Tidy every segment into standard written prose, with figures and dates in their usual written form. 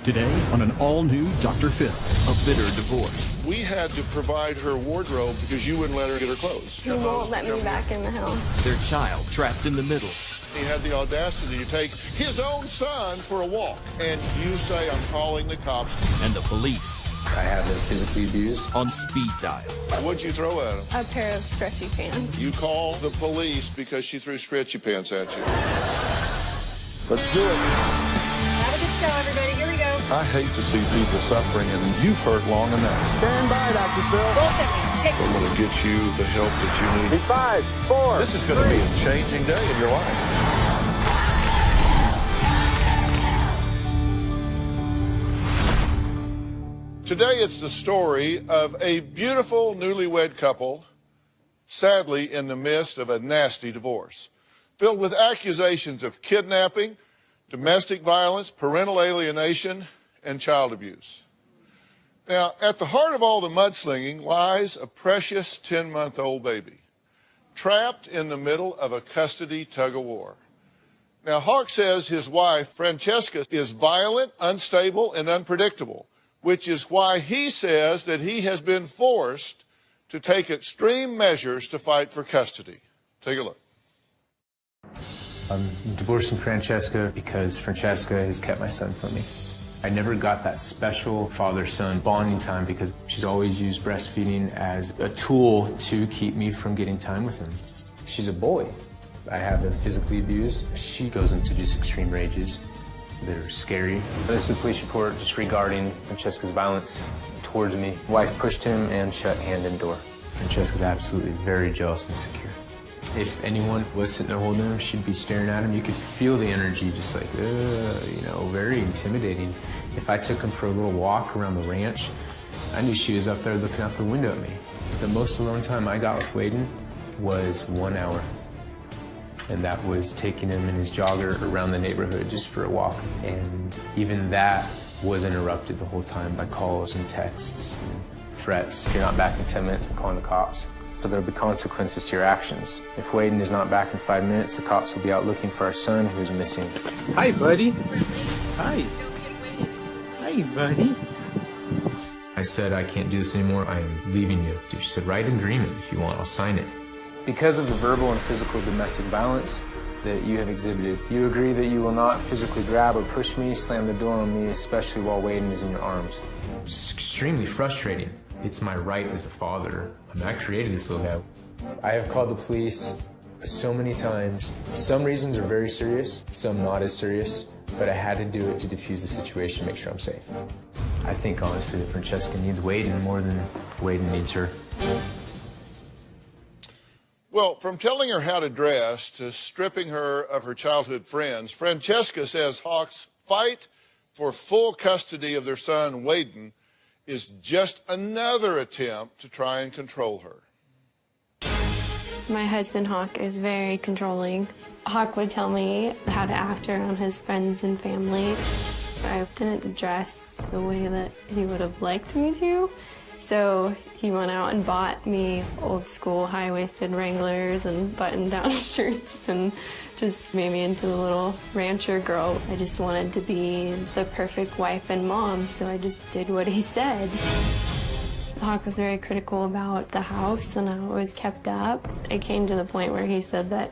Today on an all-new Dr. Phil, a bitter divorce. We had to provide her wardrobe because you wouldn't let her get her clothes. He won't let me back in the house. Their child trapped in the middle. He had the audacity to take his own son for a walk. And you say, I'm calling the cops. And the police. I have been physically abused. On speed dial. What'd you throw at him? A pair of stretchy pants. You called the police because she threw stretchy pants at you. Let's do it. Have a good show, everybody. Here we go. I hate to see people suffering, and you've hurt long enough. Stand by, Dr. Phil. Both of you. Take I'm going to get you the help that you need. 5, 4. This is going to be a changing day in your life. Today, it's the story of a beautiful newlywed couple, sadly in the midst of a nasty divorce, filled with accusations of kidnapping, domestic violence, parental alienation, and child abuse. Now, at the heart of all the mudslinging lies a precious 10-month-old baby, trapped in the middle of a custody tug-of-war. Now, Hawk says his wife, Francesca, is violent, unstable, and unpredictable, which is why he says that he has been forced to take extreme measures to fight for custody. Take a look. I'm divorcing Francesca because Francesca has kept my son from me. I never got that special father-son bonding time because she's always used breastfeeding as a tool to keep me from getting time with him. She's a bully. I have been physically abused. She goes into just extreme rages that are scary. This is a police report just regarding Francesca's violence towards me. Wife pushed him and shut hand and door. Francesca's absolutely very jealous and insecure. If anyone was sitting there holding him, she'd be staring at him. You could feel the energy just like, you know, very intimidating. If I took him for a little walk around the ranch, I knew she was up there looking out the window at me. The most alone time I got with Waden was 1 hour. And that was taking him in his jogger around the neighborhood just for a walk. And even that was interrupted the whole time by calls and texts and threats. If you're not back in 10 minutes, I'm calling the cops. So there'll be consequences to your actions. If Waden is not back in 5 minutes, the cops will be out looking for our son who's missing. Hi, buddy. Hi. Hi, buddy. I said, I can't do this anymore. I am leaving you. She said, write an agreement if you want. I'll sign it. Because of the verbal and physical domestic violence that you have exhibited, you agree that you will not physically grab or push me, slam the door on me, especially while Waden is in your arms. It's extremely frustrating. It's my right as a father. I mean, I created this little guy. I have called the police so many times. Some reasons are very serious, some not as serious, but I had to do it to defuse the situation, make sure I'm safe. I think, honestly, that Francesca needs Waden more than Waden needs her. Well, from telling her how to dress to stripping her of her childhood friends, Francesca says Hawk's fight for full custody of their son, Waden, is just another attempt to try and control her. My husband, Hawk, is very controlling. Hawk would tell me how to act around his friends and family. I didn't dress the way that he would have liked me to. So he went out and bought me old school high-waisted Wranglers and button-down shirts and just made me into the little rancher girl. I just wanted to be the perfect wife and mom, so I just did what he said. Hawk was very critical about the house and how it was kept up. It came to the point where he said that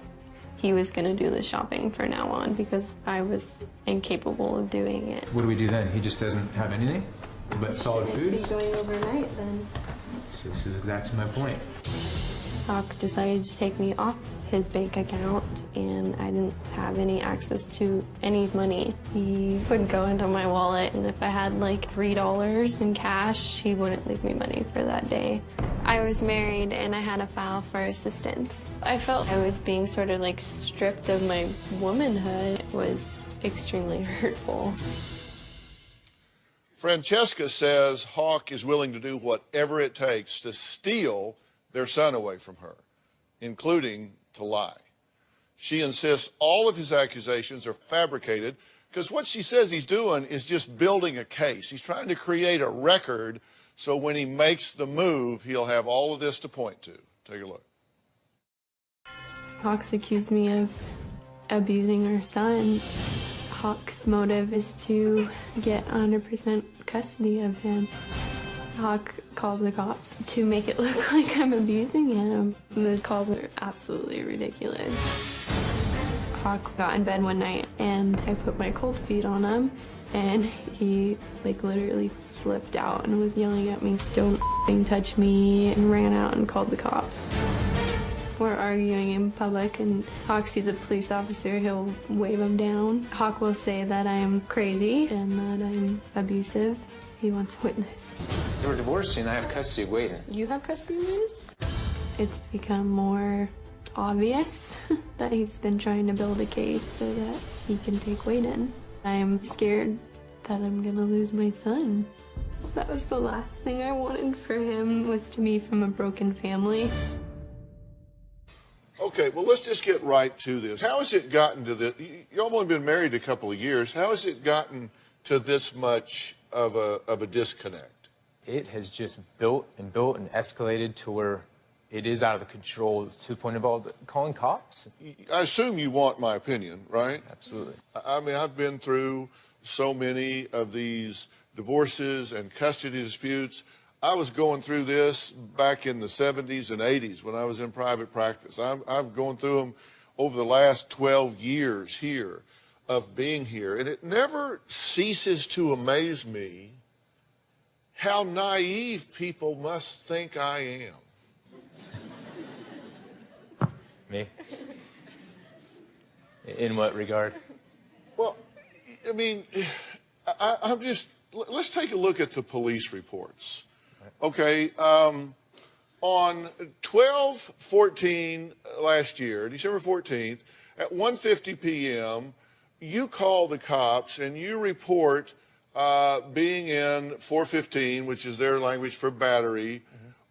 he was going to do the shopping from now on because I was incapable of doing it. What do we do then? He just doesn't have anything but solid foods? Be going overnight then. This is exactly my point. Hawk decided to take me off his bank account, and I didn't have any access to any money. He would go into my wallet, and if I had like $3 in cash, he wouldn't leave me money for that day. I was married, and I had to file for assistance. I felt I was being sort of like stripped of my womanhood. It was extremely hurtful. Francesca says Hawk is willing to do whatever it takes to steal their son away from her, including to lie. She insists all of his accusations are fabricated because what she says he's doing is just building a case. He's trying to create a record so when he makes the move, he'll have all of this to point to. Take a look. Hawk's accused me of abusing her son. Hawk's motive is to get 100% custody of him. Hawk calls the cops to make it look like I'm abusing him. The calls are absolutely ridiculous. Hawk got in bed one night and I put my cold feet on him and he literally flipped out and was yelling at me, "Don't f***ing touch me," and ran out and called the cops. We're arguing in public and Hawk sees a police officer, he'll wave him down. Hawk will say that I'm crazy and that I'm abusive. He wants a witness. We're divorcing, I have custody waiting. You have custody waiting? It's become more obvious that he's been trying to build a case so that he can take Waden. I'm scared that I'm gonna lose my son. That was the last thing I wanted for him, was to be from a broken family. Okay, well, let's just get right to this. How has it gotten to this? You've only been married a couple of years. How has it gotten to this much of a disconnect? It has just built and escalated to where it is out of control to the point of calling cops. I assume you want my opinion, right? Absolutely. I mean, I've been through so many of these divorces and custody disputes. I was going through this back in the 70s and 80s when I was in private practice. I'm going through them over the last 12 years here of being here. And it never ceases to amaze me how naive people must think I am. Me? In what regard? Well, I mean, let's take a look at the police reports. Okay, on 12/14 last year, December 14th, at 1:50 p.m., you call the cops and you report being in 415, which is their language for battery,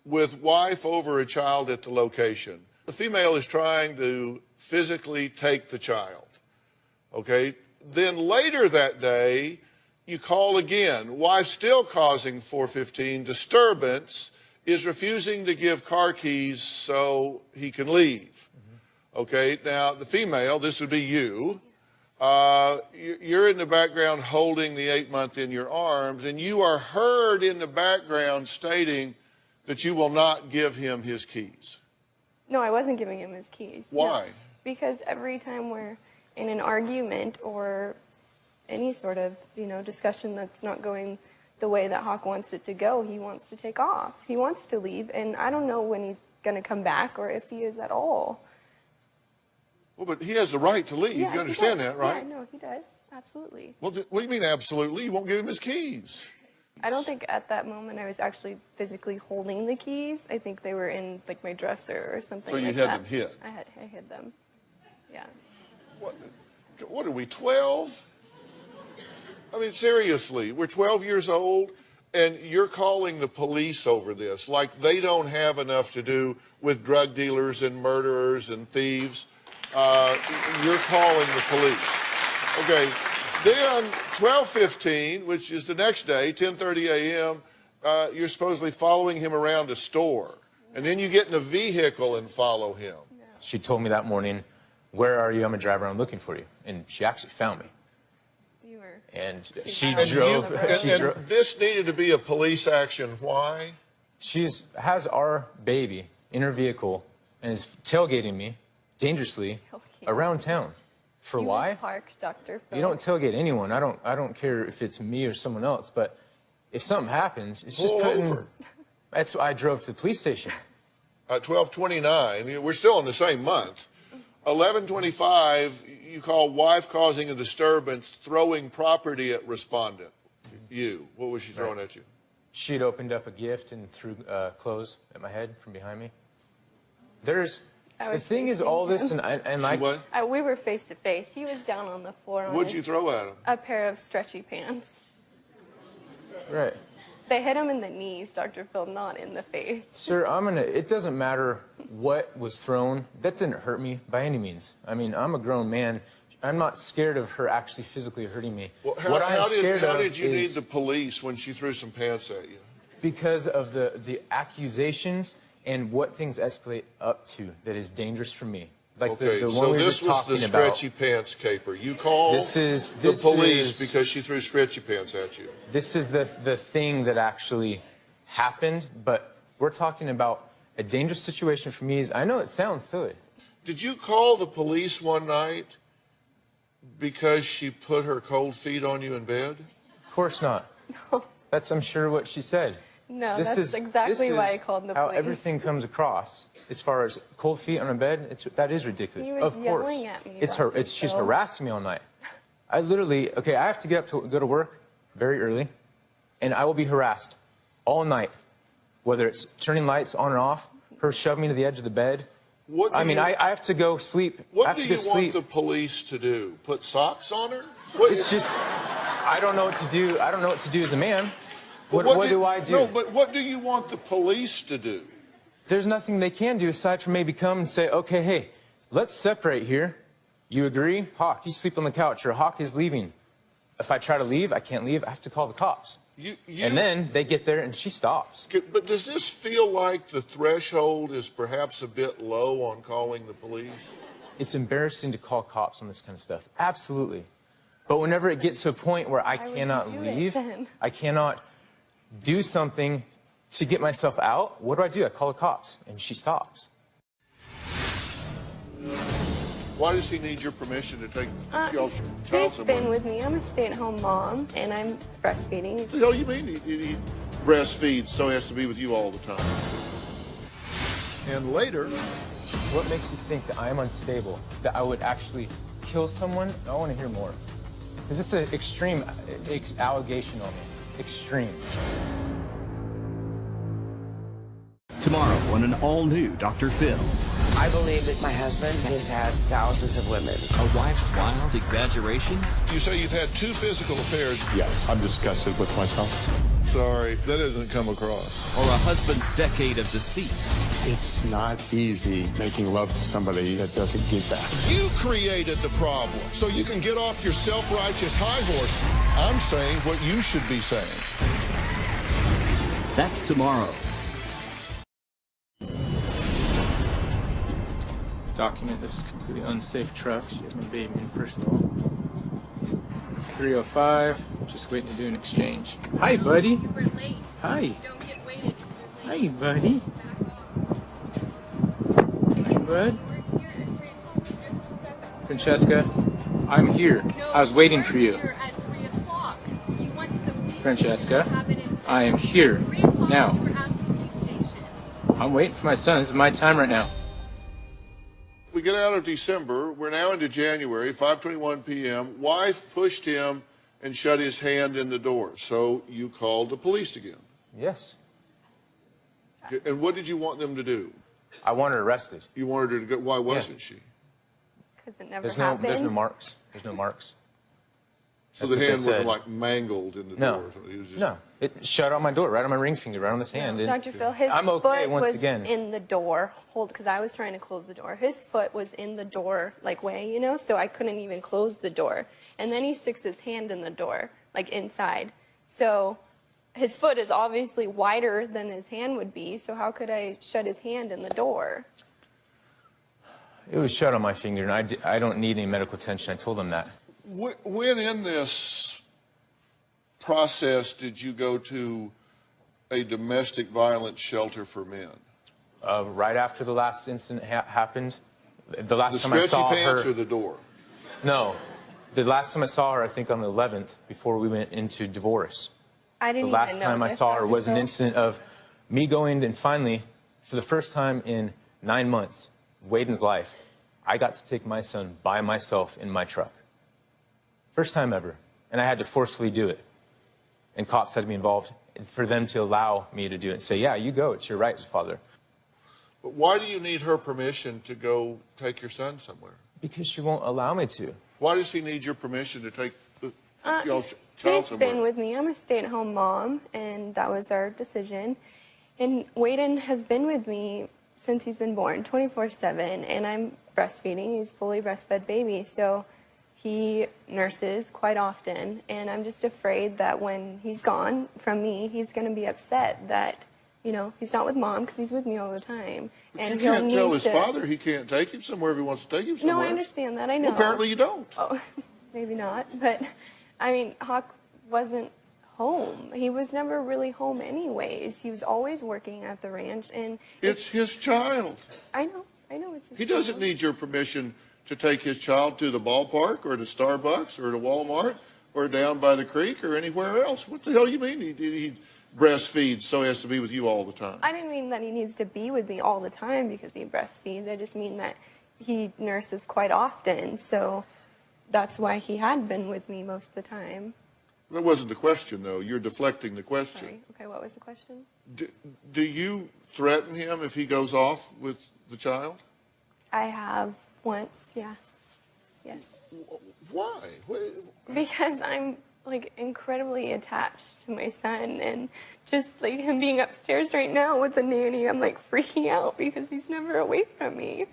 with wife over a child at the location. The female is trying to physically take the child. Okay, then later that day, you call again. Wife still causing 415 disturbance, is refusing to give car keys so he can leave. Okay, now the female, this would be you. You're in the background holding the 8-month in your arms, and you are heard in the background stating that you will not give him his keys. No, I wasn't giving him his keys. Why? No, because every time we're in an argument or any sort of, discussion that's not going the way that Hawk wants it to go, he wants to take off. He wants to leave, and I don't know when he's going to come back or if he is at all. Well, but he has the right to leave. Yeah, You understand that, right? Yeah, no, he does. Absolutely. Well, what do you mean absolutely? You won't give him his keys. I don't think at that moment I was actually physically holding the keys. I think they were in my dresser or something like that. So you had them hid? I hid them. Yeah. What are we, 12? I mean, seriously, we're 12 years old, and you're calling the police over this like they don't have enough to do with drug dealers and murderers and thieves. You're calling the police. Okay, then 12:15, which is the next day, 10:30 a.m., you're supposedly following him around a store. And then you get in a vehicle and follow him. She told me that morning, "Where are you? I'm going to drive around looking for you." And she actually found me. You were. And She she drove. And this needed to be a police action. Why? She has our baby in her vehicle and is tailgating me dangerously around town. For why? Park, Dr. Phil. You don't tailgate anyone. I don't care if it's me or someone else. But if something happens, it's just Pull putting. over. That's why I drove to the police station. 12:29. We're still in the same month. 11:25. You call wife causing a disturbance, throwing property at respondent. You. What was she throwing at you? She'd opened up a gift and threw clothes at my head from behind me. The thing is, all this and like. What? We were face to face. He was down on the floor. What'd you throw at him? A pair of stretchy pants. Right. They hit him in the knees, Dr. Phil, not in the face. Sir, it doesn't matter what was thrown. That didn't hurt me by any means. I mean, I'm a grown man. I'm not scared of her actually physically hurting me. Well, What I'm scared how of did you need is the police when she threw some pants at you? because of the accusations and what things escalate up to that is dangerous for me. Like Okay, the one so we were this just was talking the about. stretchy pants caper. You called the police because she threw stretchy pants at you. This is the thing that actually happened, but we're talking about a dangerous situation for me. I know it sounds silly. Did you call the police one night because she put her cold feet on you in bed? Of course not. No. That's, I'm sure, what she said. No, that's exactly why I called the how police. everything comes across. As far as cold feet on a bed, that is ridiculous. He was of course. yelling at me, It's she's harassing me all night. I literally, okay, I have to get up to go to work very early, and I will be harassed all night, whether it's turning lights on or off, her shoving me to the edge of the bed. I have to go sleep. What do you want the police to do? Put socks on her? It's just, I don't know what to do. I don't know what to do as a man. What do I do? No, but what do you want the police to do? There's nothing they can do aside from maybe come and say, okay, hey, let's separate here. You agree? Hawk, you sleep on the couch, or Hawk is leaving. If I try to leave, I can't leave. I have to call the cops. And then they get there and she stops. But does this feel like the threshold is perhaps a bit low on calling the police? It's embarrassing to call cops on this kind of stuff. Absolutely. But whenever it gets to a point where I cannot leave, I cannot do something to get myself out, what do? I call the cops, and she stops. Why does he need your permission to take y'all's child He's somewhere? been with me. I'm a stay-at-home mom, and I'm breastfeeding. What the hell you mean he breastfeeds, so he has to be with you all the time? And later... What makes you think that I am unstable, that I would actually kill someone? I want to hear more. Because it's an extreme allegation on me. Extreme. Tomorrow on an all-new Dr. Phil. I believe that my husband has had thousands of women. A wife's wild exaggerations? You say you've had 2 physical affairs. Yes, I'm disgusted with myself. Sorry, that doesn't come across. Or a husband's decade of deceit? It's not easy making love to somebody that doesn't give back. You created the problem, so you can get off your self-righteous high horse. I'm saying what you should be saying. That's tomorrow. Document this is a completely unsafe truck. She has my baby in, first of all. It's 3:05. Just waiting to do an exchange. Hi, buddy. You were late. Hi. You don't get weighted. Hi, buddy. Hi, bud. Francesca, I'm here. I was waiting for you. Here at 3 o'clock. You went to the police Francesca, station. You have it in I am here 3 o'clock. now. You were at the police station. I'm waiting for my son. This is my time right now. We get out of December. We're now into January, 5:21 p.m. Wife pushed him and shut his hand in the door. So you called the police again. Yes. And what did you want them to do? I want her arrested. You wanted her to go. Why wasn't she? Because it never There's happened. no marks. There's no marks. So That's the what hand they wasn't said. like mangled in the No. door. It was just... No. It shut on my door, right on my ring finger, right on this hand. And Dr. Phil, his I'm okay foot once was again. in the door. Because I was trying to close the door. His foot was in the door, like way, you know, so I couldn't even close the door. And then he sticks his hand in the door, like inside. So his foot is obviously wider than his hand would be. So how could I shut his hand in the door? It was shut on my finger, and I don't need any medical attention. I told them that. When in this process did you go to a domestic violence shelter for men? Right after the last incident happened, the last The time I stretchy saw pants her. or the door? No, the last time I saw her, I think on the 11th, before we went into divorce. I didn't The last even time I notice, saw her Dr. was an Phil. incident of me going and finally, for the first time in 9 months, Waden's life, I got to take my son by myself in my truck. First time ever. And I had to forcefully do it. And cops had to be involved for them to allow me to do it and say, yeah, you go. It's your right as a father. But why do you need her permission to go take your son somewhere? Because she won't allow me to. Why does he need your permission to take y'all's child He's somewhere? been with me. I'm a stay-at-home mom, and that was our decision. And Waden has been with me since he's been born, 24/7, and I'm breastfeeding. He's fully breastfed baby, so he nurses quite often, and I'm just afraid that when he's gone from me, he's going to be upset that You know, he's not with Mom because he's with me all the time. But and you can't he'll tell need his to... father he can't take him somewhere if he wants to take him somewhere. No, I understand that. I know. Well, apparently you don't. Oh, maybe not. But, I mean, Hawk wasn't home. He was never really home anyways. He was always working at the ranch. And It's his child. I know it's his He doesn't child. need your permission to take his child to the ballpark or to Starbucks or to Walmart or down by the creek or anywhere else. What the hell you mean he breastfeeds so he has to be with you all the time? I didn't mean that he needs to be with me all the time because he breastfeeds. I just mean that he nurses quite often. So that's why he had been with me most of the time. That wasn't the question, though. You're deflecting the question. Sorry. Okay, what was the question? Do you threaten him if he goes off with the child? I have once, yeah. Yes. Why? Because I'm like incredibly attached to my son, and just like him being upstairs right now with the nanny, I'm like freaking out because he's never away from me.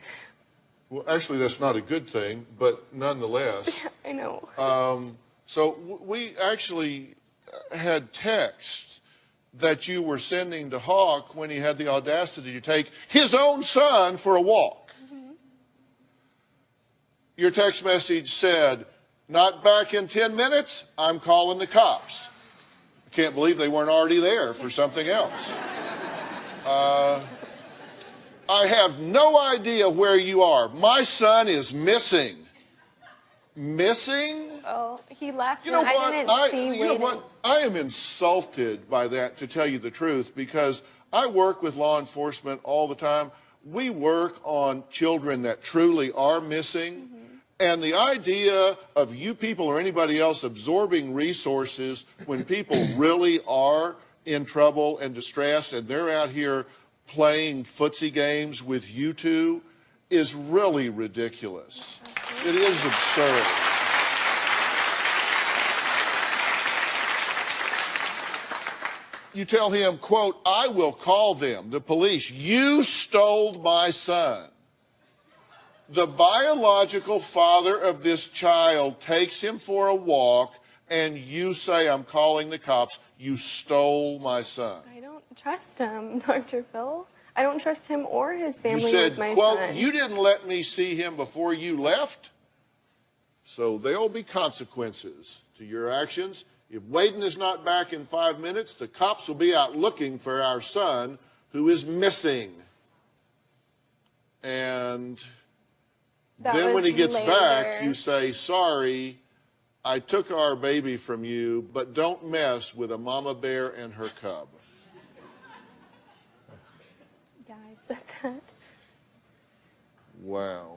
Well, actually, that's not a good thing, but nonetheless. I know. So we actually had texts that you were sending to Hawk when he had the audacity to take his own son for a walk. Mm-hmm. Your text message said, "Not back in 10 minutes, I'm calling the cops." I can't believe they weren't already there for something else. I have no idea where you are. My son is missing. Missing? Oh, he left. You know and what? I didn't see You know waiting. what? I am insulted by that, to tell you the truth, because I work with law enforcement all the time. We work on children that truly are missing. And the idea of you people or anybody else absorbing resources when people really are in trouble and distress and they're out here playing footsie games with you two is really ridiculous. It is absurd. You tell him, quote, "I will call them, the police. You stole my son." The biological father of this child takes him for a walk, and you say, "I'm calling the cops. You stole my son." I don't trust him, Dr. Phil. I don't trust him or his You family said, with my quote, son. "You didn't let me see him before you left, so there'll be consequences to your actions. If Waden is not back in 5 minutes, the cops will be out looking for our son who is missing." And That then when was he gets back, later. you say, "Sorry, I took our baby from you, but don't mess with a mama bear and her cub." Yeah, I said that. Wow.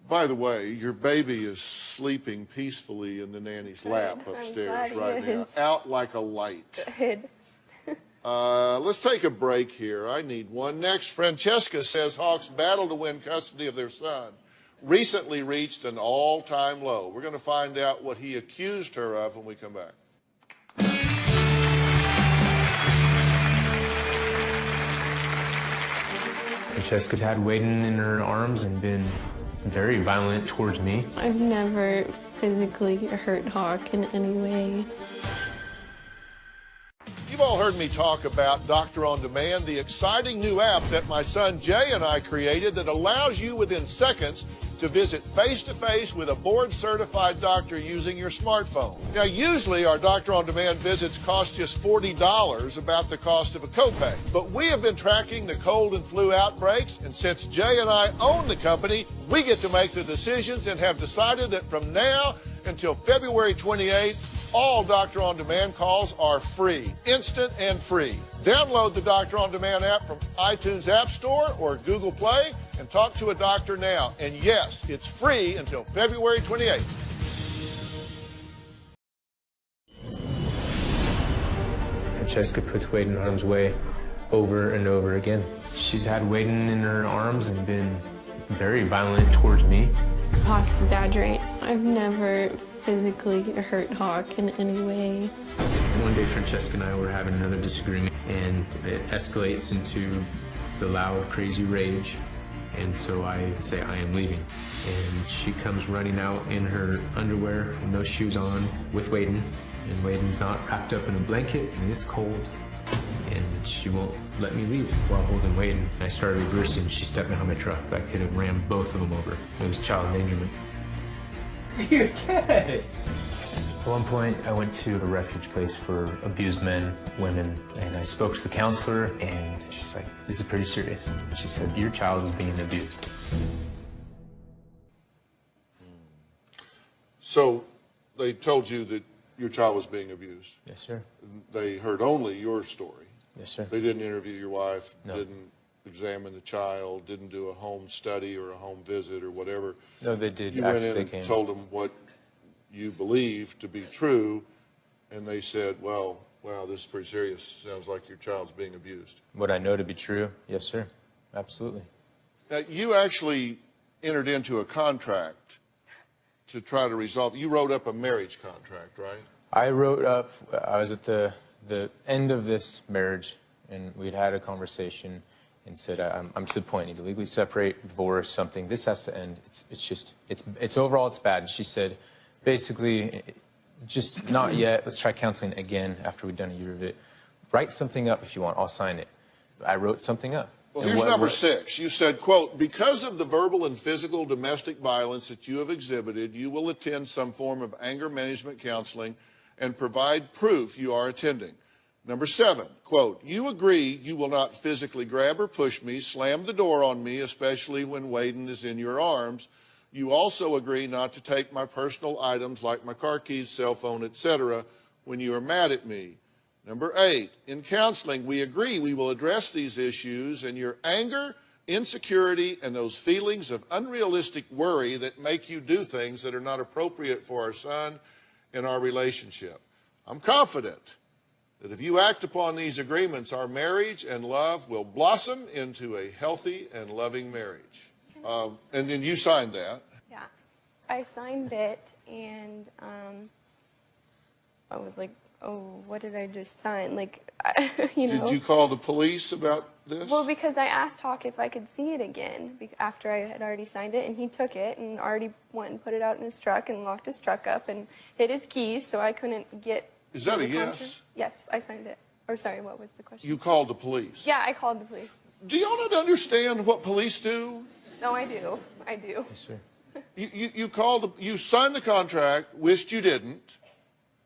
By the way, your baby is sleeping peacefully in the nanny's lap I'm upstairs glad he right now, is. out like a light. Good. Let's take a break here. I need one. Next, Francesca says Hawk's battle to win custody of their son recently reached an all-time low. We're going to find out what he accused her of when we come back. Francesca's had Waden in her arms and been very violent towards me. I've never physically hurt Hawk in any way. You've all heard me talk about Doctor on Demand, the exciting new app that my son Jay and I created that allows you within seconds to visit face-to-face with a board-certified doctor using your smartphone. Now, usually our Doctor on Demand visits cost just $40, about the cost of a copay. But we have been tracking the cold and flu outbreaks, and since Jay and I own the company, we get to make the decisions and have decided that from now until February 28th, all Doctor on Demand calls are free, instant and free. Download the Doctor on Demand app from iTunes App Store or Google Play and talk to a doctor now. And yes, it's free until February 28th. Francesca puts Waden in harm's way over and over again. She's had Waden in her arms and been very violent towards me. Hawk exaggerates. I've never physically hurt Hawk in any way. One day, Francesca and I were having another disagreement, and it escalates into the loud, crazy rage. And so I say, I am leaving. And she comes running out in her underwear and no shoes on with Waden. And Waden's not wrapped up in a blanket, and it's cold. And she won't let me leave while holding Waden. I started reversing. She stepped behind my truck. I could have rammed both of them over. It was child endangerment. You kids! At one point, I went to a refuge place for abused men, women, and I spoke to the counselor, and she's like, this is pretty serious. And she said, your child is being abused. So they told you that your child was being abused. Yes, sir. They heard only your story. Yes, sir. They didn't interview your wife, No. didn't examine the child, didn't do a home study or a home visit or whatever. No, they did You after went in they and came. told them what you believed to be true, and they said, well, wow, this is pretty serious. Sounds like your child's being abused. What I know to be true, yes, sir. Absolutely. Now, you actually entered into a contract to try to resolve. You wrote up a marriage contract, right? I wrote up, I was at the end of this marriage, and we'd had a conversation and said, I'm to the point, I need to legally separate, divorce, something. This has to end. It's overall, it's bad. And she said, basically, just not yet. Let's try counseling again after we've done a year of it. Write something up if you want. I'll sign it. I wrote something up. Well, And here's what- number 6. You said, quote, because of the verbal and physical domestic violence that you have exhibited, you will attend some form of anger management counseling and provide proof you are attending. Number 7, quote, you agree you will not physically grab or push me, slam the door on me, especially when Waden is in your arms. You also agree not to take my personal items like my car keys, cell phone, etc. when you are mad at me. Number 8, in counseling, we agree we will address these issues and your anger, insecurity, and those feelings of unrealistic worry that make you do things that are not appropriate for our son and our relationship. I'm confident that if you act upon these agreements, our marriage and love will blossom into a healthy and loving marriage. And then you signed that. Yeah, I signed it, and I was like, oh, what did I just sign? Like, you know. Did you call the police about this? Well, because I asked Hawk if I could see it again after I had already signed it, and he took it and already went and put it out in his truck and locked his truck up and hid his keys, so I couldn't get. Is that the a yes? contract. Yes, I signed it. Or sorry, what was the question? You called the police. Yeah, I called the police. Do y'all not understand what police do? No, I do. I do. Yes, sir. You called, you signed the contract, wished you didn't.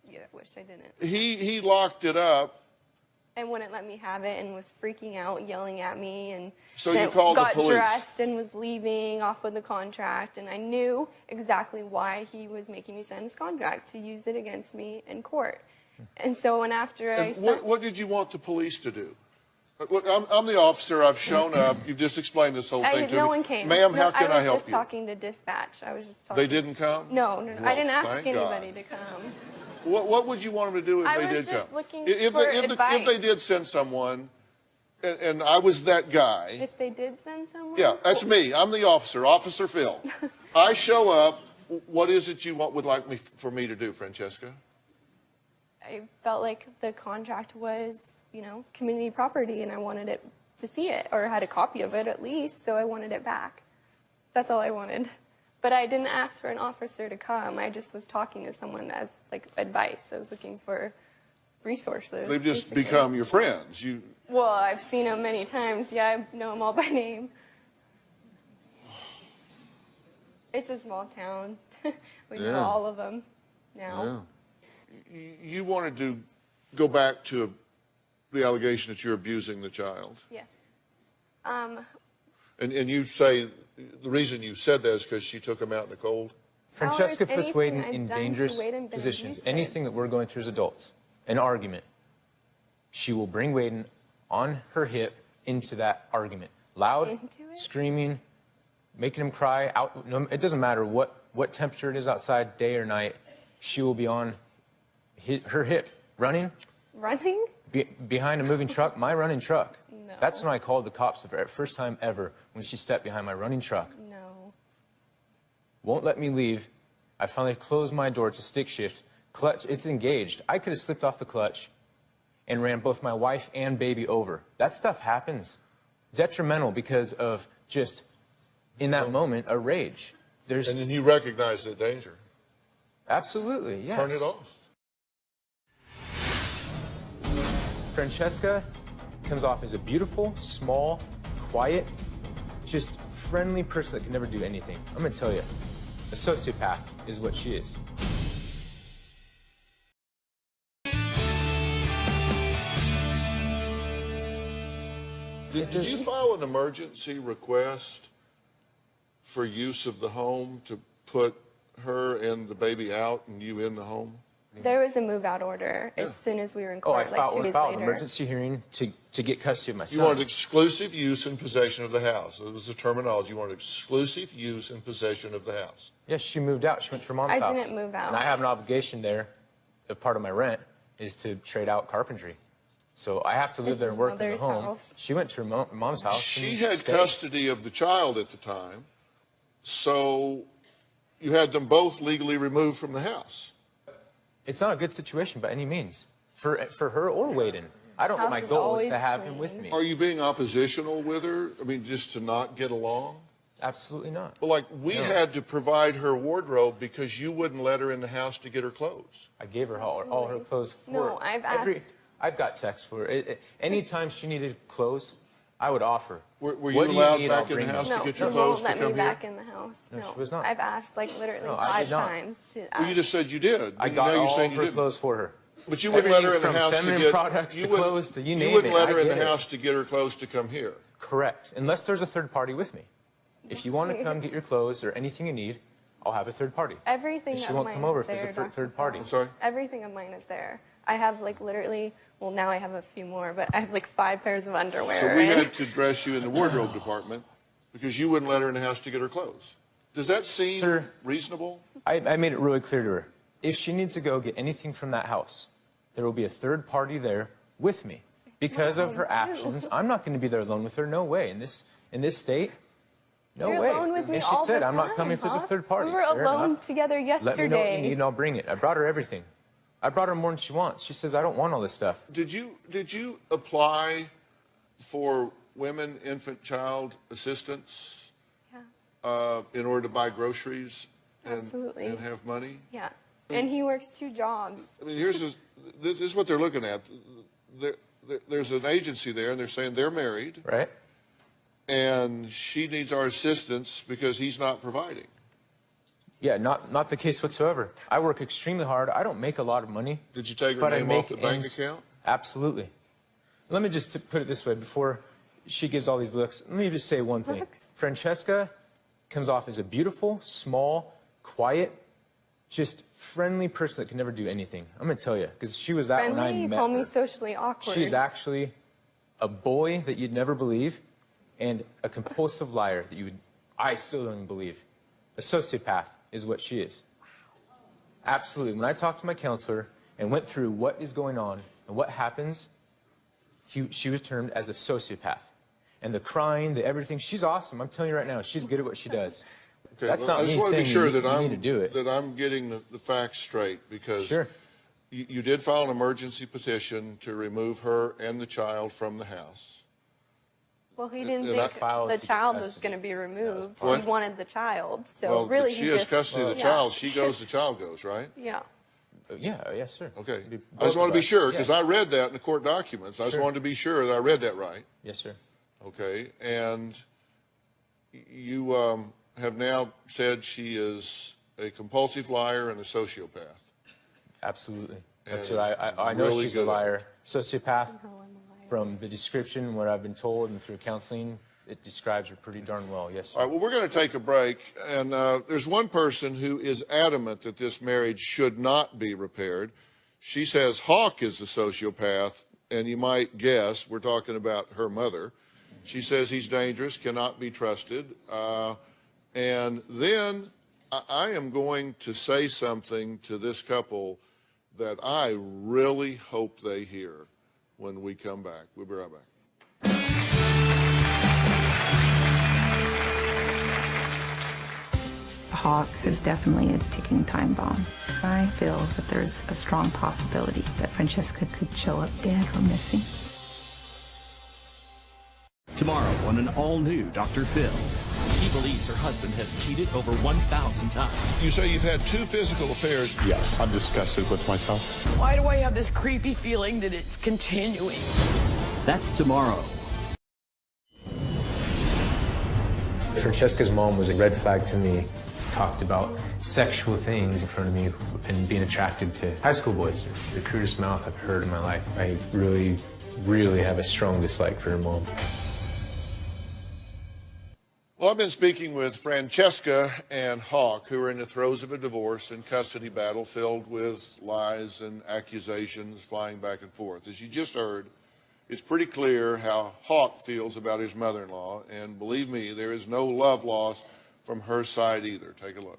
Yeah, wish I didn't. He locked it up. And wouldn't let me have it and was freaking out, yelling at me, and So then you called the got police. dressed and was leaving off with the contract, and I knew exactly why he was making me sign this contract, to use it against me in court. And so when after I And what did you want the police to do? Look, I'm the officer. I've shown up. You've just explained this whole thing to me. no one came. Ma'am, No, how can I was help just you? talking to dispatch. I was just talking. They didn't come? No, Well, I didn't ask thank anybody God. to come. What would you want them to do if I they was did just come? looking If for if advice. they did send someone, and I was that guy. If they did send someone? Yeah, that's me. I'm the officer, Officer Phil. I show up. What is it you would like for me to do, Francesca? I felt like the contract was, you know, community property, and I wanted it to see it, or had a copy of it at least, so I wanted it back. That's all I wanted. But I didn't ask for an officer to come. I just was talking to someone as, like, advice. I was looking for resources. They've just basically. become your friends. Well, I've seen them many times. Yeah, I know them all by name. It's a small town. We know Yeah. all of them now. Yeah. You wanted to go back to the allegation that you're abusing the child. Yes. And you say the reason you said that is because she took him out in the cold? Francesca How is puts anything Waden I've in done to dangerous Waden been positions. abusive? Anything that we're going through as adults, an argument, she will bring Waden on her hip into that argument. Loud, Into it? screaming, making him cry. Out. No, it doesn't matter what temperature it is outside, day or night. She will be on her hip, running Running? behind a moving truck, my running truck. No. That's when I called the cops the first time ever, when she stepped behind my running truck. No. Won't let me leave. I finally closed my door. It's a stick shift. Clutch, it's engaged. I could have slipped off the clutch and ran both my wife and baby over. That stuff happens. Detrimental because of just, in that moment, a rage. And then you recognize the danger. Absolutely, yes. Turn it off. Francesca comes off as a beautiful, small, quiet, just friendly person that can never do anything. I'm gonna tell you, a sociopath is what she is. Did you file an emergency request for use of the home to put her and the baby out and you in the home? There was a move-out order as soon as we were in court, like 2 days filed an later. emergency hearing to get custody of my son. You wanted exclusive use and possession of the house. That was the terminology. You wanted exclusive use and possession of the house. Yes, she moved out. She went to her mom's house. I didn't move out. And I have an obligation there, if part of my rent is to trade out carpentry. So I have to live there and work in the home. House. She went to her mom's house. She and had stayed. custody of the child at the time, so you had them both legally removed from the house. It's not a good situation by any means for her or Waden. I don't. House My is goal is always to have him clean. with me. Are you being oppositional with her? I mean, just to not get along? Absolutely not. Well, like, we No. had to provide her wardrobe because you wouldn't let her in the house to get her clothes. I gave her all her clothes for No, I've asked- I've got texts for her. Anytime she needed clothes, I would offer. Were What you do allowed need? back I'll in bring the house them. No, to get your she clothes won't to let me come here? back in the house. No, she was not. I've asked like literally No, I 5 did not. times to ask. Well, you just said you did. I and got now you're all saying of you her didn't. cloths for her. But you wouldn't let her in the Everything house from to feminine get products you to wouldn't- clothes to you You name wouldn't it, let her I in the get it. house to get her clothes to come here. Correct. Unless there's a third party with me. If you want to come get your clothes or anything you need, I'll have a third party. Everything And she of won't mine come over is if there's a there, third party. I'm sorry? Everything of mine is there. I have like literally, well now I have a few more, but I have like 5 pairs of underwear. So we and- had to dress you in the wardrobe department because you wouldn't let her in the house to get her clothes. Does that seem Sir. reasonable? I made it really clear to her. If she needs to go get anything from that house, there will be a third party there with me. Because of her Mom, too. actions, I'm not going to be there alone with her. No way. In this state, no You're way. alone with me And she all said, the I'm not coming if time, there's a huh? third party. We were Fair alone enough. together yesterday. Let me know what you need and I'll bring it. I brought her everything. I brought her more than she wants. She says, I don't want all this stuff. Did you apply for women, infant, child assistance in order to buy groceries Absolutely. and have money? Yeah. And he works 2 jobs. I mean, this is what they're looking at. There's an agency there, and they're saying they're married, Right? and she needs our assistance because he's not providing. Yeah, not the case whatsoever. I work extremely hard. I don't make a lot of money. Did you take her but I name off make the bank ends- account? Absolutely. Let me just put it this way before she gives all these looks. Let me just say one thing. Looks? Francesca comes off as a beautiful, small, quiet, just friendly person that can never do anything. I'm going to tell you, because she was that when I Friendly, you met call her. me socially awkward. She's actually a boy that you'd never believe and a compulsive liar that I still don't even believe. A sociopath is what she is. Absolutely. When I talked to my counselor and went through what is going on and what happens, she was termed as a sociopath. And the crying, the everything, she's awesome. I'm telling you right now, she's good at what she does. Okay, That's well, not I just me want to be saying sure you that need to do it. I'm getting the facts straight because Sure. you did file an emergency petition to remove her and the child from the house. Well, he didn't And I think filed the to get child was custody. going to be removed. What? He wanted the child. So Well, really, if she he has just, custody of the yeah. child. She goes, the child goes, right? Yeah. Yeah, yes, sir. Okay. It'd be I both just want of to be us. sure because Yeah. I read that in the court documents. I just Sure. wanted to be sure that I read that right. Yes, sir. Okay. And you have now said she is a compulsive liar and a sociopath. Absolutely. That's And what I know really she's a good at liar. Sociopath, Oh, I'm a liar. from the description, what I've been told, and through counseling, it describes her pretty darn well. Yes, sir. All right, well, we're going to take a break. And there's one person who is adamant that this marriage should not be repaired. She says Hawk is a sociopath, and you might guess we're talking about her mother. She says he's dangerous, cannot be trusted. And then I am going to say something to this couple that I really hope they hear when we come back. We'll be right back. Hawk is definitely a ticking time bomb. I feel that there's a strong possibility that Francesca could show up dead or missing. Tomorrow on an all-new Dr. Phil. She believes her husband has cheated over 1,000 times. You say you've had 2 physical affairs. Yes, I'm disgusted with myself. Why do I have this creepy feeling that it's continuing? That's tomorrow. Francesca's mom was a red flag to me. Talked about sexual things in front of me and being attracted to high school boys. The crudest mouth I've heard in my life. I really, really have a strong dislike for her mom. Well, I've been speaking with Francesca and Hawk, who are in the throes of a divorce and custody battle filled with lies and accusations flying back and forth. As you just heard, it's pretty clear how Hawk feels about his mother-in-law, and believe me, there is no love lost from her side either. Take a look.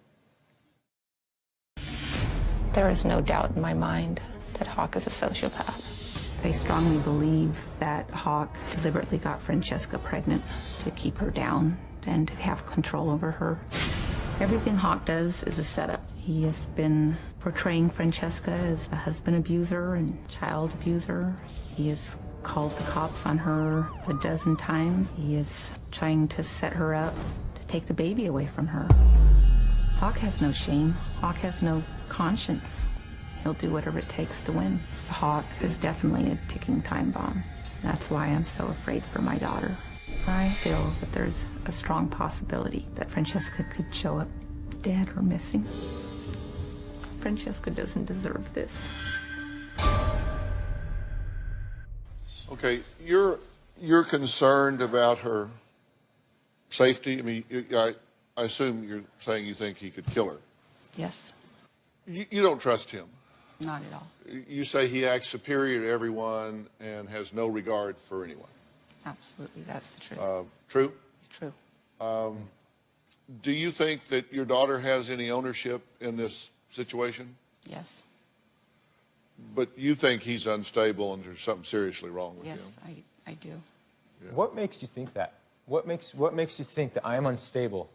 There is no doubt in my mind that Hawk is a sociopath. I strongly believe that Hawk deliberately got Francesca pregnant to keep her down and to have control over her. Everything Hawk does is a setup. He has been portraying Francesca as a husband abuser and child abuser. He has called the cops on her a dozen times. He is trying to set her up to take the baby away from her. Hawk has no shame. Hawk has no conscience. He'll do whatever it takes to win. Hawk is definitely a ticking time bomb. That's why I'm so afraid for my daughter. I feel that there's a strong possibility that Francesca could show up dead or missing. Francesca doesn't deserve this. Okay, you're concerned about her safety. I mean, I assume you're saying you think he could kill her. Yes, You don't trust him. not at all. You say he acts superior to everyone and has no regard for anyone. Absolutely, that's the truth. True? It's true. Do you think that your daughter has any ownership in this situation? Yes. But you think he's unstable and there's something seriously wrong with him? Yes, I do. Yeah. What makes you think that? What makes you think that I am unstable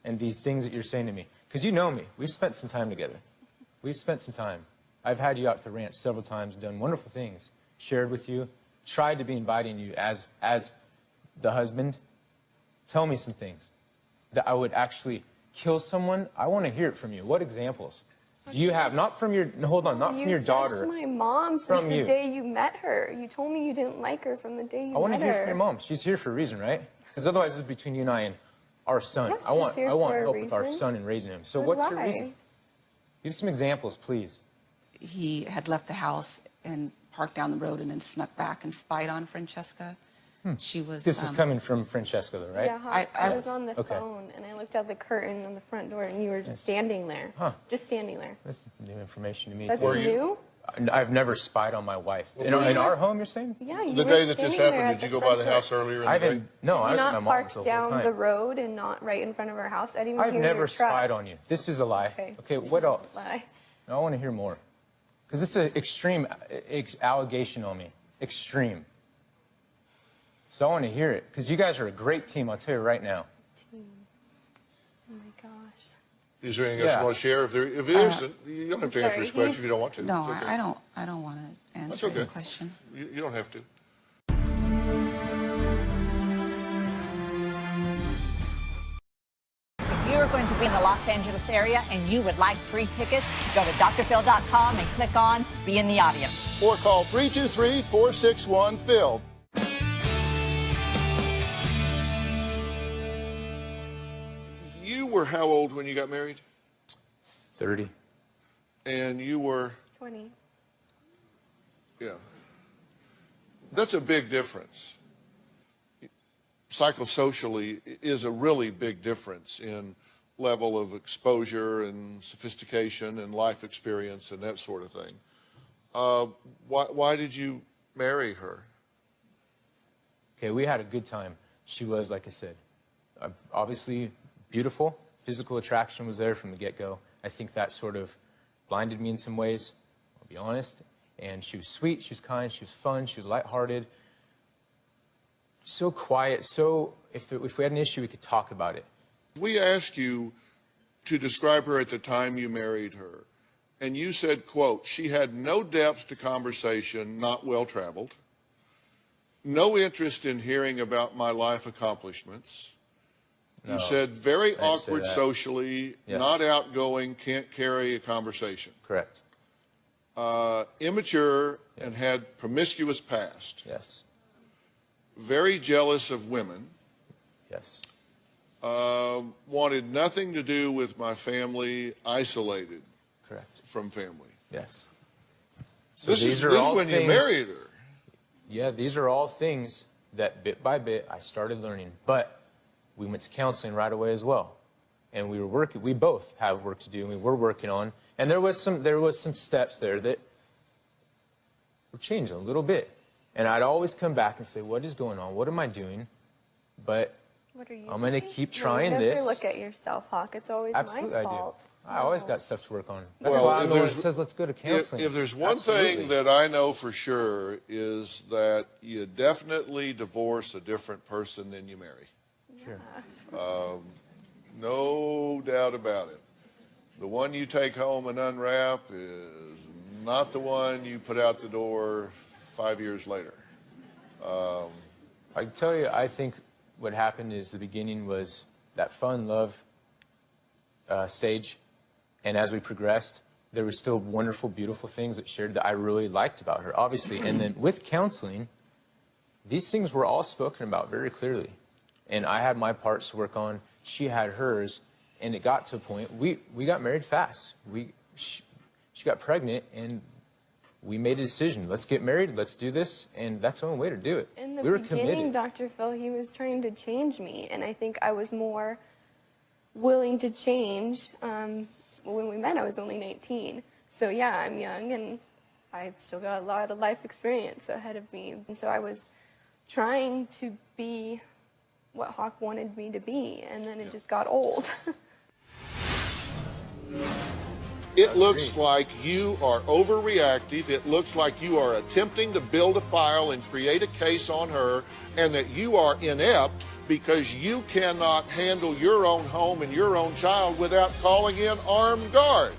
and these things that you're saying to me? Because you know me. We've spent some time together. We've spent some time. I've had you out to the ranch several times, done wonderful things, shared with you, tried to be inviting you as the husband. Tell me some things that I would actually kill someone. I want to hear it from you. What examples do you have? Not from your, hold on, not from your daughter. You judged my mom since the day you met her. You told me you didn't like her from the day you met her. I want to hear from your mom. She's here for a reason, right? Because otherwise, this is between you and I and our son. Yes, I want she's here help for a with our reason. son and raising him. So But what's your why? reason? Give some examples, please. He had left the house and parked down the road and then snuck back and spied on Francesca. She was. This is coming from Francesca, though, right? Yeah, Hawk, I was on the okay. phone and I looked out the curtain on the front door and you were just standing there. Huh. Just standing there. That's new information to me. That's too. new? I've never spied on my wife. In our home, you're saying? Yeah, you The were day that this standing there happened, at did you go front by the door. house earlier in I the day? haven't. No, I Did was you at my not mom's park the whole down time. the road and not right in front of our house? I didn't even I've hear never your truck. spied on you. This is a lie. Okay, It's what not else? a lie. I want to hear more. Because it's an extreme allegation on me. Extreme. So I want to hear it. Because you guys are a great team, I'll tell you right now. Team. Oh my gosh. Is there anything else you want to share? If it isn't, you don't have to answer sorry, this question if you don't want to. No, It's okay. I don't want to answer okay. this question. You don't have to. If you are going to be in the Los Angeles area and you would like free tickets, go to drphil.com and click on Be in the Audience. Or call 323-461-PHIL. You were how old when you got married? 30. And you were? 20. Yeah. That's a big difference. Psychosocially is a really big difference in level of exposure and sophistication and life experience and that sort of thing. Why did you marry her? Okay, we had a good time. She was, like I said, obviously beautiful. Physical attraction was there from the get-go. I think that sort of blinded me in some ways, I'll be honest. And she was sweet, she was kind, she was fun, she was lighthearted. So quiet, so if we had an issue, we could talk about it. We asked you to describe her at the time you married her. And you said, quote, she had no depth to conversation, not well-traveled, no interest in hearing about my life accomplishments. No, you said very I didn't say awkward that. socially, Yes. not outgoing, can't carry a conversation. Correct. Immature Yes. and had promiscuous past. Yes. very jealous of women. Yes. Wanted nothing to do with my family, isolated. Correct. From family. Yes. So this is when you married her. Yeah, these are all things that bit by bit I started learning. But we went to counseling right away as well. And we were working, we both have work to do, and we were working on. And there was some steps there that were changing a little bit. And I'd always come back and say, what is going on? What am I doing? But what are you I'm going to keep doing? trying You this. never look at yourself, Hawk. It's always Absolutely, my fault. I always got stuff to work on. That's Well, why I'm the one that says, let's go to counseling. If there's one thing that I know for sure is that you definitely divorce a different person than you marry. Sure. No doubt about it. The one you take home and unwrap is not the one you put out the door 5 years later. I can tell you, I think what happened is the beginning was that fun love stage. And as we progressed, there were still wonderful, beautiful things that shared that I really liked about her, obviously. And then with counseling, these things were all spoken about very clearly. And I had my parts to work on. She had hers. And it got to a point, we got married fast. She got pregnant, and we made a decision. Let's get married. Let's do this. And that's the only way to do it. In the we were beginning, committed. Dr. Phil, he was trying to change me. And I think I was more willing to change. When we met, I was only 19. So, yeah, I'm young, and I've still got a lot of life experience ahead of me. And so I was trying to be what Hawk wanted me to be, and then it just got old. It looks like you are overreactive. It looks like you are attempting to build a file and create a case on her, and that you are inept because you cannot handle your own home and your own child without calling in armed guards.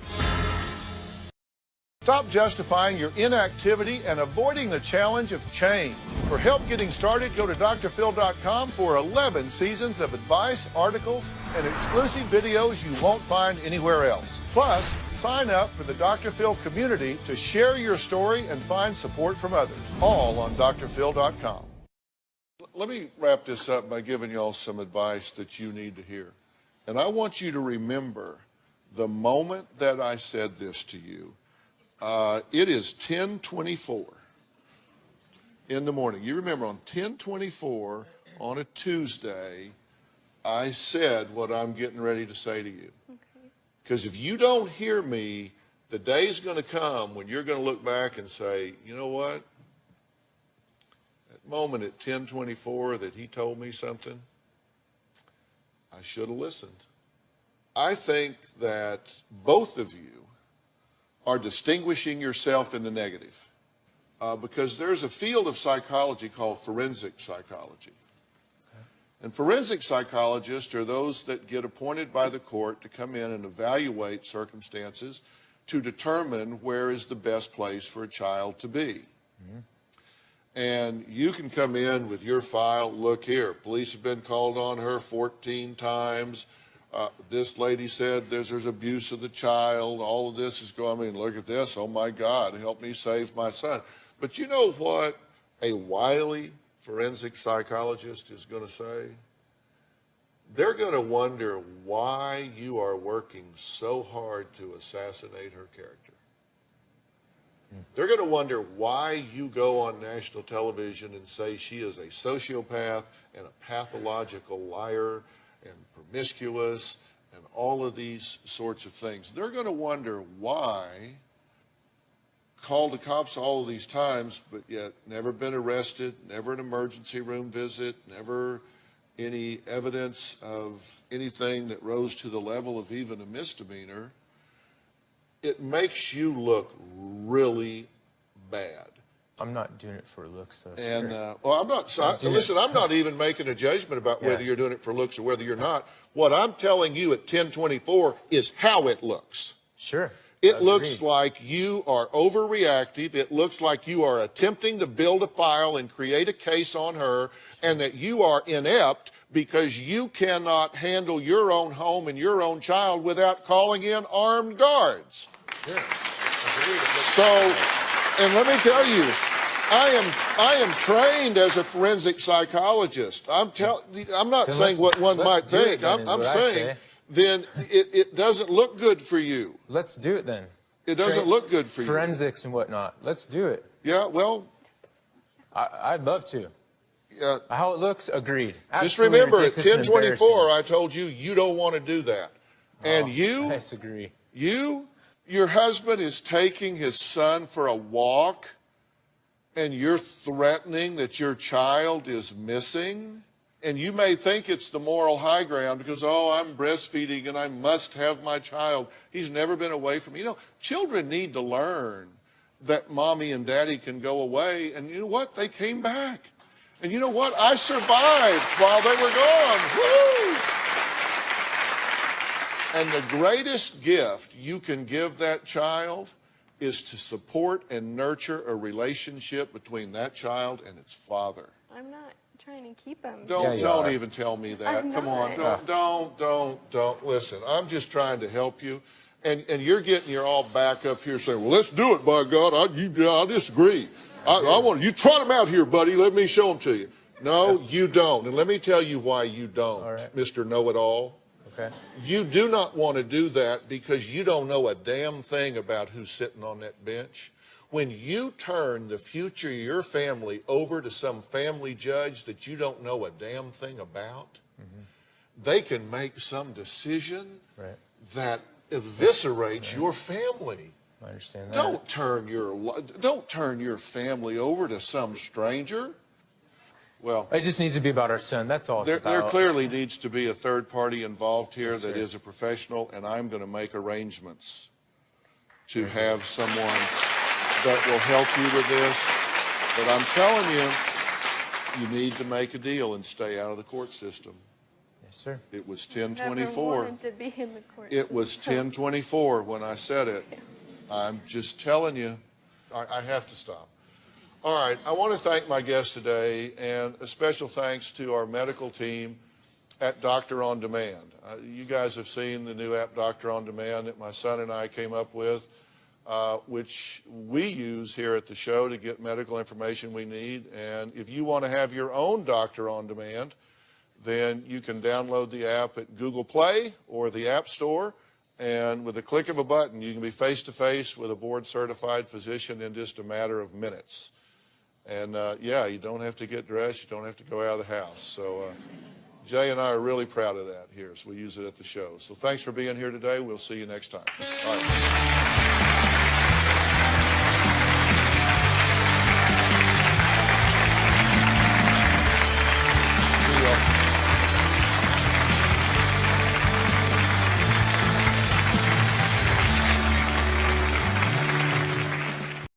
Stop justifying your inactivity and avoiding the challenge of change. For help getting started, go to drphil.com for 11 seasons of advice, articles, and exclusive videos you won't find anywhere else. Plus, sign up for the Dr. Phil community to share your story and find support from others, all on drphil.com. Let me wrap this up by giving y'all some advice that you need to hear. And I want you to remember the moment that I said this to you. It is 10:24 in the morning. You remember on 10:24 on a Tuesday, I said what I'm getting ready to say to you. Because if you don't hear me, the day's going to come when you're going to look back and say, you know what? That moment at 10:24 that he told me something, I should have listened. I think that both of you are distinguishing yourself in the negative. Because there's a field of psychology called forensic psychology. And forensic psychologists are those that get appointed by the court to come in and evaluate circumstances to determine where is the best place for a child to be. And you can come in with your file, look here, police have been called on her 14 times. This lady said there's abuse of the child. All of this is going, I mean, look at this. Oh, my God, help me save my son. But you know what a wily forensic psychologist is going to say? They're going to wonder why you are working so hard to assassinate her character. They're going to wonder why you go on national television and say she is a sociopath and a pathological liar and promiscuous and all of these sorts of things. They're going to wonder why called the cops all of these times, but yet never been arrested, never an emergency room visit, never any evidence of anything that rose to the level of even a misdemeanor. It makes you look really bad. I'm not doing it for looks, though. And well, I'm not. So listen, I'm not even making a judgment about whether you're doing it for looks or whether you're not. What I'm telling you at 10:24 is how it looks. Sure. It looks like you are overreactive. It looks like you are attempting to build a file and create a case on her, and that you are inept because you cannot handle your own home and your own child without calling in armed guards. Sure. So, and let me tell you, I am trained as a forensic psychologist. I'm not saying what one might think. I'm saying then it doesn't look good for you. Let's do it then. It doesn't look good for you. Forensics and whatnot. Let's do it. Yeah, well, I'd love to. How it looks, agreed. Just remember, at 10:24, I told you you don't want to do that. And you, I disagree. Your husband is taking his son for a walk, and you're threatening that your child is missing. And you may think it's the moral high ground because, oh, I'm breastfeeding and I must have my child. He's never been away from me. You know, children need to learn that mommy and daddy can go away. And you know what? They came back. And you know what? I survived while they were gone. Woo! And the greatest gift you can give that child is to support and nurture a relationship between that child and its father. I'm not trying to keep him. Don't even tell me that. Come on, don't. Listen, I'm just trying to help you. And you're getting your all back up here saying, well, let's do it, by God. I disagree. I want you trot him out here, buddy. Let me show him to you. No, you don't. And let me tell you why you don't, Mr. Know-It-All. Okay. You do not want to do that because you don't know a damn thing about who's sitting on that bench. When you turn the future of your family over to some family judge that you don't know a damn thing about, they can make some decision that eviscerates your family. I understand that. Don't turn your family over to some stranger. Well, it just needs to be about our son. That's all. There clearly needs to be a third party involved here that is a professional, and I'm going to make arrangements to have someone that will help you with this. But I'm telling you, you need to make a deal and stay out of the court system. Yes, sir. It was 10:24. Never wanted to be in the court It was system. 10:24 when I said it. I'm just telling you, I have to stop. All right, I want to thank my guest today, and a special thanks to our medical team at Doctor On Demand. You guys have seen the new app, Doctor On Demand, that my son and I came up with, which we use here at the show to get medical information we need. And if you want to have your own Doctor On Demand, then you can download the app at Google Play or the App Store. And with a click of a button, you can be face-to-face with a board-certified physician in just a matter of minutes. And, yeah, you don't have to get dressed. You don't have to go out of the house. So Jay and I are really proud of that here, so we use it at the show. So thanks for being here today. We'll see you next time. All right.